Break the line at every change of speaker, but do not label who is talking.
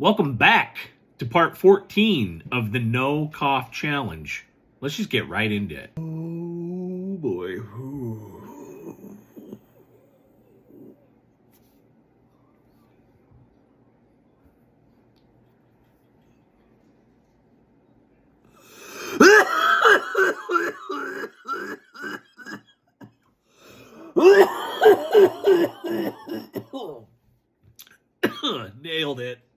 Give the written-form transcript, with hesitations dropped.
Welcome back to part 14 of the No Cough Challenge. Let's just get right into it. Oh boy. Nailed it.